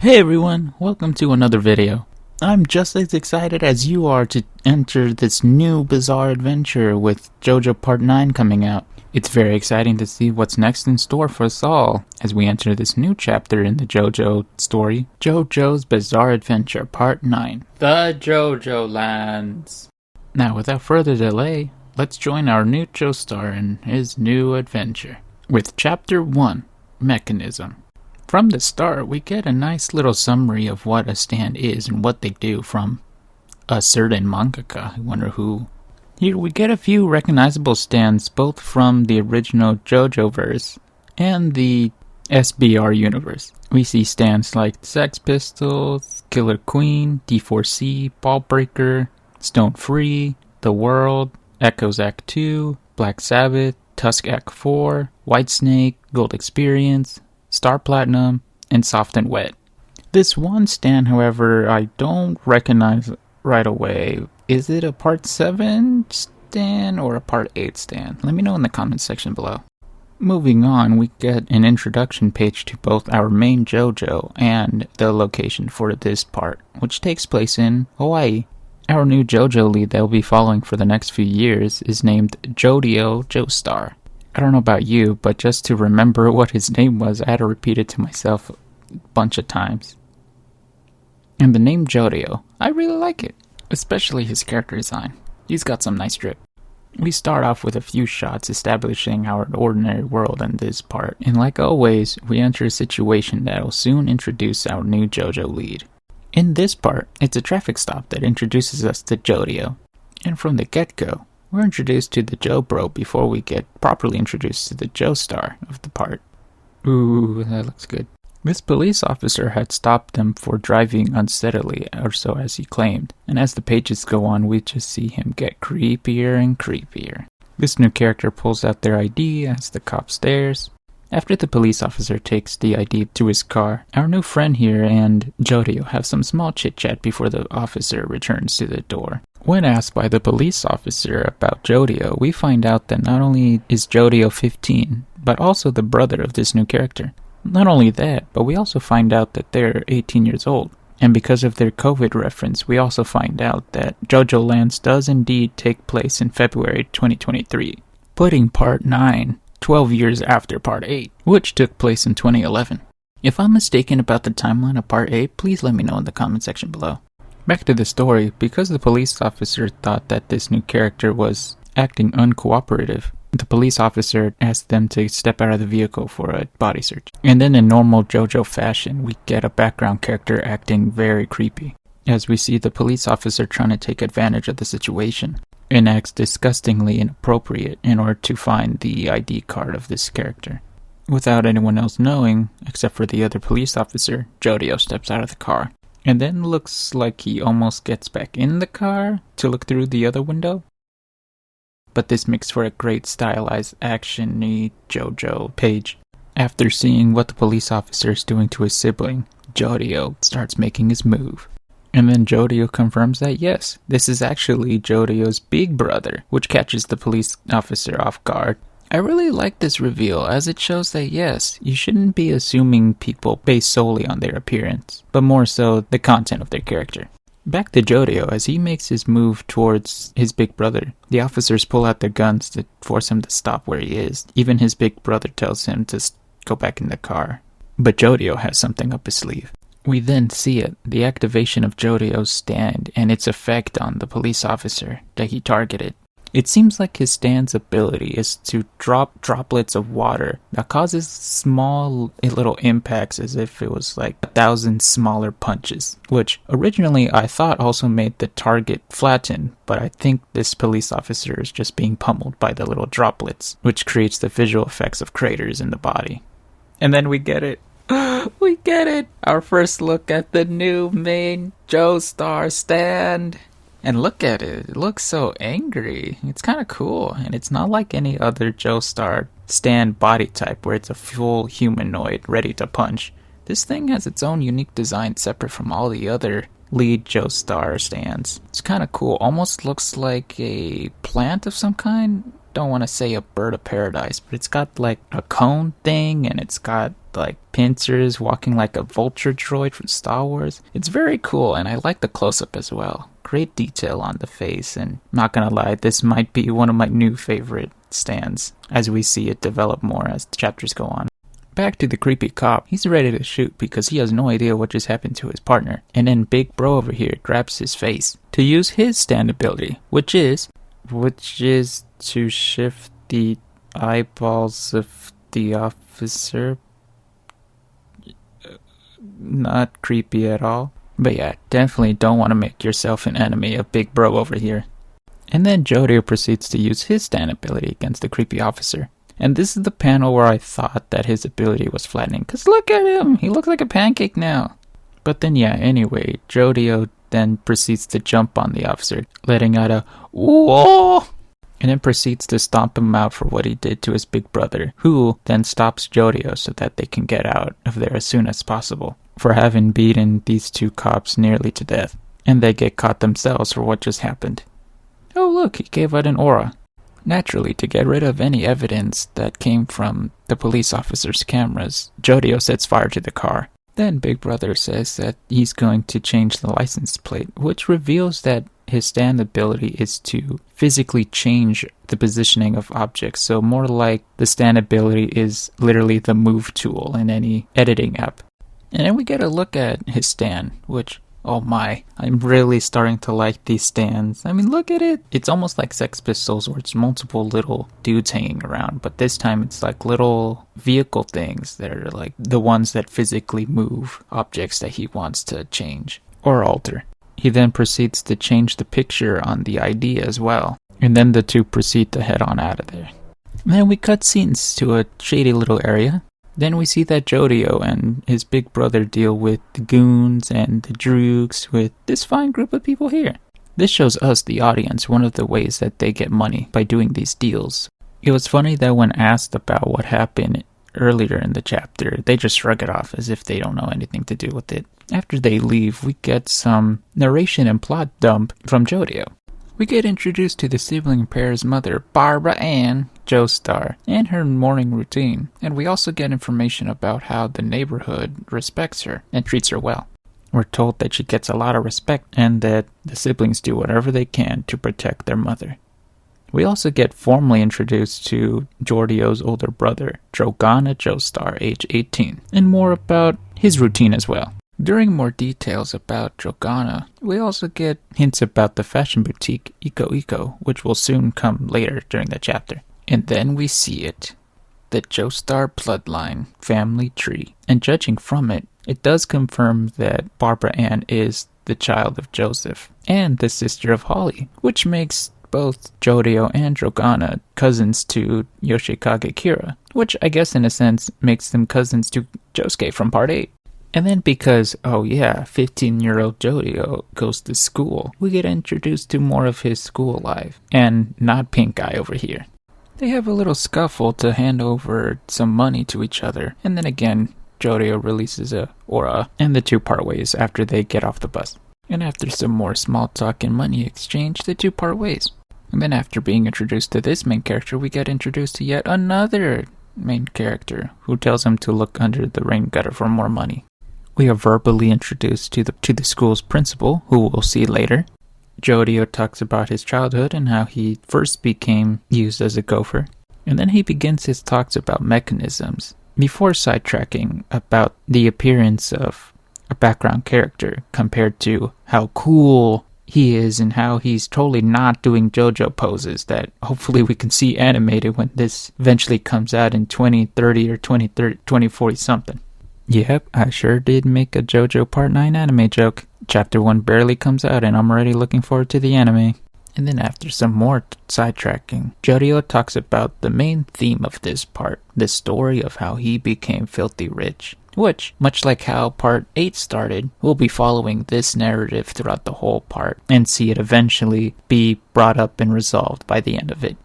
Hey everyone, welcome to another video. I'm just as excited as you are to enter this new bizarre adventure with JoJo Part 9 coming out. It's very exciting to see what's next in store for us all as we enter this new chapter in the JoJo story, JoJo's Bizarre Adventure Part 9, The JojoLands. Now without further delay, let's join our new Joestar in his new adventure with Chapter 1, Mechanism. From the start, we get a nice little summary of what a stand is and what they do from a certain mangaka. I wonder who. Here we get a few recognizable stands both from the original JoJo verse and the SBR universe. We see stands like Sex Pistols, Killer Queen, D4C, Ballbreaker, Stone Free, The World, Echoes Act 2, Black Sabbath, Tusk Act 4, Whitesnake, Gold Experience, Star Platinum, and Soft and Wet. This one stand, however, I don't recognize right away. Is it a Part 7 stand or a Part 8 stand? Let me know in the comments section below. Moving on, we get an introduction page to both our main JoJo and the location for this part, which takes place in Hawaii. Our new JoJo lead that we'll be following for the next few years is named Joestar. I don't know about you, but just to remember what his name was, I had to repeat it to myself a bunch of times. And the name Jojo, I really like it, especially his character design. He's got some nice drip. We start off with a few shots establishing our ordinary world in this part, and like always, we enter a situation that will soon introduce our new JoJo lead. In this part, it's a traffic stop that introduces us to Jojo, and from the get-go, we're introduced to the Joe Bro before we get properly introduced to the Joestar of the part. Ooh, that looks good. This police officer had stopped them for driving unsteadily, or so as he claimed, and as the pages go on, we just see him get creepier and creepier. This new character pulls out their ID as the cop stares. After the police officer takes the ID to his car, our new friend here and Jojo have some small chit-chat before the officer returns to the door. When asked by the police officer about Jojo, we find out that not only is Jojo 15, but also the brother of this new character. Not only that, but we also find out that they're 18 years old. And because of their COVID reference, we also find out that JojoLands does indeed take place in February 2023, putting Part 9 12 years after Part 8, which took place in 2011. If I'm mistaken about the timeline of Part 8, please let me know in the comment section below. Back to the story, because the police officer thought that this new character was acting uncooperative, the police officer asked them to step out of the vehicle for a body search. And then in normal JoJo fashion, we get a background character acting very creepy, as we see the police officer trying to take advantage of the situation and acts disgustingly inappropriate in order to find the ID card of this character. Without anyone else knowing, except for the other police officer, Jojo steps out of the car. And then looks like he almost gets back in the car to look through the other window. But this makes for a great stylized action-y JoJo page. After seeing what the police officer is doing to his sibling, Jojo starts making his move. And then Jojo confirms that yes, this is actually Jojo's big brother, which catches the police officer off guard. I really like this reveal, as it shows that yes, you shouldn't be assuming people based solely on their appearance, but more so the content of their character. Back to Jojo, as he makes his move towards his big brother, the officers pull out their guns to force him to stop where he is. Even his big brother tells him to go back in the car. But Jojo has something up his sleeve. We then see it, the activation of Jojo's stand and its effect on the police officer that he targeted. It seems like his stand's ability is to drop droplets of water that causes small little impacts as if it was like 1,000 smaller punches, which originally I thought also made the target flatten, but I think this police officer is just being pummeled by the little droplets, which creates the visual effects of craters in the body. And then we get it. We get it! Our first look at the new main Joestar stand. And look at it, it looks so angry. It's kind of cool, and it's not like any other Joestar stand body type where it's a full humanoid ready to punch. This thing has its own unique design separate from all the other lead Joestar stands. It's kind of cool, almost looks like a plant of some kind. Don't want to say a bird of paradise, but it's got like a cone thing, and it's got like pincers, walking like a vulture droid from Star Wars. It's very cool, and I like the close-up as well. Great detail on the face, and not gonna lie, this might be one of my new favorite stands as we see it develop more as the chapters go on. Back to the creepy cop. He's ready to shoot because he has no idea what just happened to his partner. And then Big Bro over here grabs his face to use his stand ability, which is to shift the eyeballs of the officer. Not creepy at all. But yeah, definitely don't want to make yourself an enemy of Big Bro over here. And then Jojo proceeds to use his stand ability against the creepy officer. And this is the panel where I thought that his ability was flattening. Because look at him! He looks like a pancake now. But then yeah, anyway, Jojo then proceeds to jump on the officer, letting out a whoa! And then proceeds to stomp him out for what he did to his big brother, who then stops Jojo so that they can get out of there as soon as possible, for having beaten these two cops nearly to death. And they get caught themselves for what just happened. Oh look, he gave out an aura. Naturally, to get rid of any evidence that came from the police officer's cameras, Jojo sets fire to the car. Then Big Brother says that he's going to change the license plate, which reveals that his stand ability is to physically change the positioning of objects. So more like the stand ability is literally the move tool in any editing app. And then we get a look at his stand, which, oh my, I'm really starting to like these stands. I mean, look at it. It's almost like Sex Pistols where it's multiple little dudes hanging around, but this time it's like little vehicle things that are like the ones that physically move objects that he wants to change or alter. He then proceeds to change the picture on the ID as well, and then the two proceed to head on out of there. And then we cut scenes to a shady little area. Then we see that Jojo and his big brother deal with the goons and the droogs with this fine group of people here. This shows us, the audience, one of the ways that they get money by doing these deals. It was funny that when asked about what happened earlier in the chapter, they just shrug it off as if they don't know anything to do with it. After they leave, we get some narration and plot dump from Jojo. We get introduced to the sibling pair's mother, Barbara Ann Joestar, and her morning routine. And we also get information about how the neighborhood respects her and treats her well. We're told that she gets a lot of respect and that the siblings do whatever they can to protect their mother. We also get formally introduced to Jojo's older brother, Drogana Joestar, age 18, and more about his routine as well. During more details about Drogana, we also get hints about the fashion boutique Iko, which will soon come later during the chapter. And then we see it. The Joestar bloodline family tree. And judging from it, it does confirm that Barbara Ann is the child of Joseph and the sister of Holly, which makes both Jojo and Drogana cousins to Yoshikage Kira, which I guess in a sense makes them cousins to Josuke from Part 8. And then because, 15-year-old Jojo goes to school, we get introduced to more of his school life, and not Pink Eye over here. They have a little scuffle to hand over some money to each other, and then again, Jojo releases a aura, and the two part ways after they get off the bus. And after some more small talk and money exchange, the two part ways. And then after being introduced to this main character, we get introduced to yet another main character, who tells him to look under the rain gutter for more money. We are verbally introduced to the school's principal, who we'll see later. Jojo talks about his childhood and how he first became used as a gopher. And then he begins his talks about mechanisms, before sidetracking about the appearance of a background character compared to how cool he is and how he's totally not doing JoJo poses that hopefully we can see animated when this eventually comes out in 2030 or 2040 something. Yep, I sure did make a JoJo Part 9 anime joke. Chapter 1 barely comes out and I'm already looking forward to the anime. And then after some more sidetracking, Jojo talks about the main theme of this part, the story of how he became filthy rich. Which, much like how Part 8 started, we'll be following this narrative throughout the whole part and see it eventually be brought up and resolved by the end of it.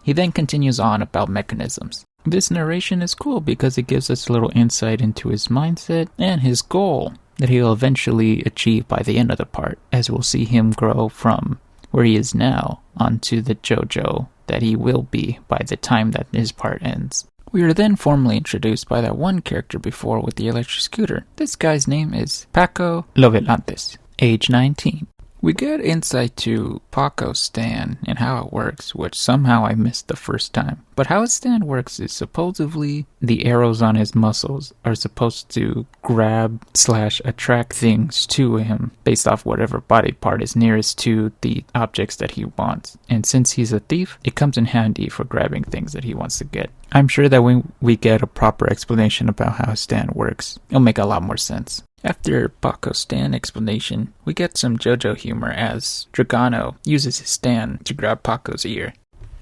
He then continues on about mechanisms. This narration is cool because it gives us a little insight into his mindset and his goal that he'll eventually achieve by the end of the part, as we'll see him grow from where he is now onto the Jojo that he will be by the time that his part ends. We are then formally introduced by that one character before with the electric scooter. This guy's name is Paco Lovelantes, age 19. We get insight to Paco's stand and how it works, which somehow I missed the first time. But how his stand works is supposedly the arrows on his muscles are supposed to grab/attract things to him based off whatever body part is nearest to the objects that he wants. And since he's a thief, it comes in handy for grabbing things that he wants to get. I'm sure that when we get a proper explanation about how his stand works, it'll make a lot more sense. After Paco's stand explanation, we get some JoJo humor as Dragano uses his stand to grab Paco's ear.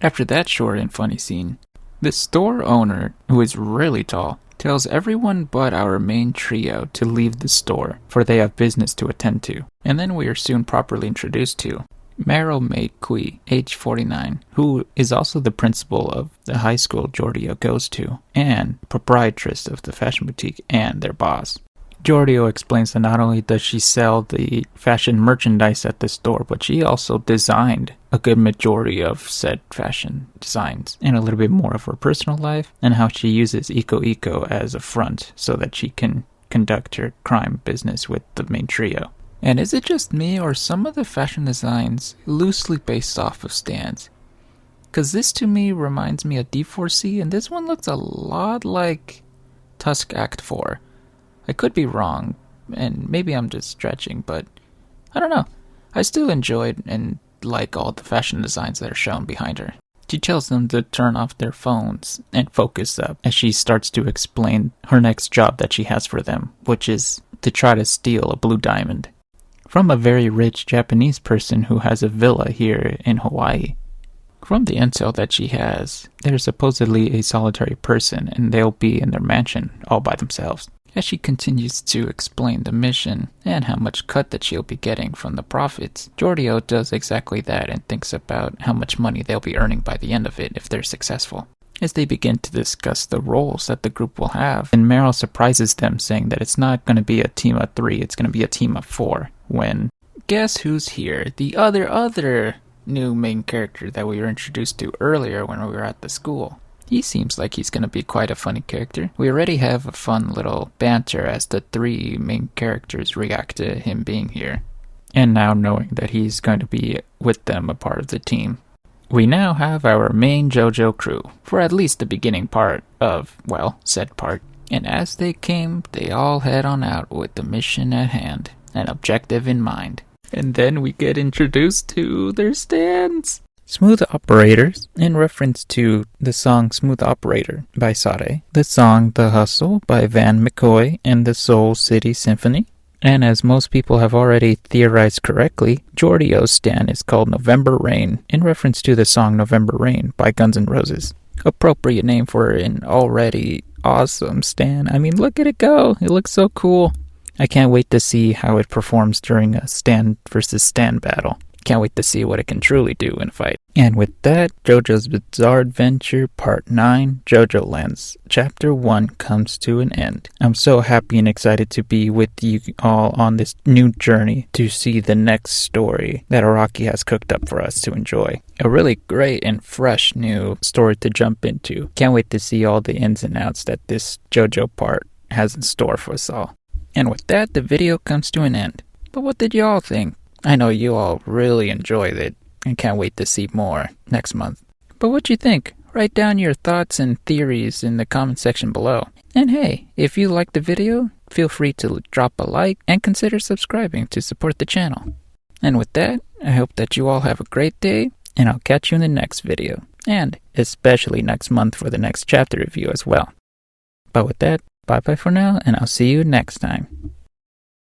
After that short and funny scene, the store owner, who is really tall, tells everyone but our main trio to leave the store, for they have business to attend to. And then we are soon properly introduced to Meryl May Kui, age 49, who is also the principal of the high school Giorgio goes to, and proprietress of the fashion boutique and their boss. Giorgio explains that not only does she sell the fashion merchandise at the store, but she also designed a good majority of said fashion designs, and a little bit more of her personal life, and how she uses Eco as a front so that she can conduct her crime business with the main trio. And is it just me, or some of the fashion designs loosely based off of stands? Because this to me reminds me of D4C, and this one looks a lot like Tusk Act 4. I could be wrong, and maybe I'm just stretching, but I don't know. I still enjoyed and like all the fashion designs that are shown behind her. She tells them to turn off their phones and focus up as she starts to explain her next job that she has for them, which is to try to steal a blue diamond from a very rich Japanese person who has a villa here in Hawaii. From the intel that she has, they're supposedly a solitary person, and they'll be in their mansion all by themselves. As she continues to explain the mission and how much cut that she'll be getting from the profits, Giorgio does exactly that and thinks about how much money they'll be earning by the end of it if they're successful. As they begin to discuss the roles that the group will have, and Meryl surprises them saying that it's not going to be a team of 3, it's going to be a team of 4, when guess who's here? The other new main character that we were introduced to earlier when we were at the school. He seems like he's going to be quite a funny character. We already have a fun little banter as the 3 main characters react to him being here. And now knowing that he's going to be with them, a part of the team. We now have our main JoJo crew, for at least the beginning part of, well, said part. And as they came, they all head on out with the mission at hand, an objective in mind. And then we get introduced to their stands. Smooth Operators, in reference to the song Smooth Operator by Sade, the song The Hustle by Van McCoy and the Soul City Symphony, and as most people have already theorized correctly, Giorgio's stand is called November Rain, in reference to the song November Rain by Guns N' Roses. Appropriate name for an already awesome stand. I mean, look at it go. It looks so cool. I can't wait to see how it performs during a stand versus stand battle. Can't wait to see what it can truly do in a fight. And with that, JoJo's Bizarre Adventure Part 9, JoJoLands Chapter 1 comes to an end. I'm so happy and excited to be with you all on this new journey to see the next story that Araki has cooked up for us to enjoy. A really great and fresh new story to jump into. Can't wait to see all the ins and outs that this JoJo part has in store for us all. And with that, the video comes to an end. But what did you all think? I know you all really enjoyed it and can't wait to see more next month. But what you think? Write down your thoughts and theories in the comment section below. And hey, if you liked the video, feel free to drop a like and consider subscribing to support the channel. And with that, I hope that you all have a great day, and I'll catch you in the next video, and especially next month for the next chapter review as well. But with that, bye bye for now, and I'll see you next time.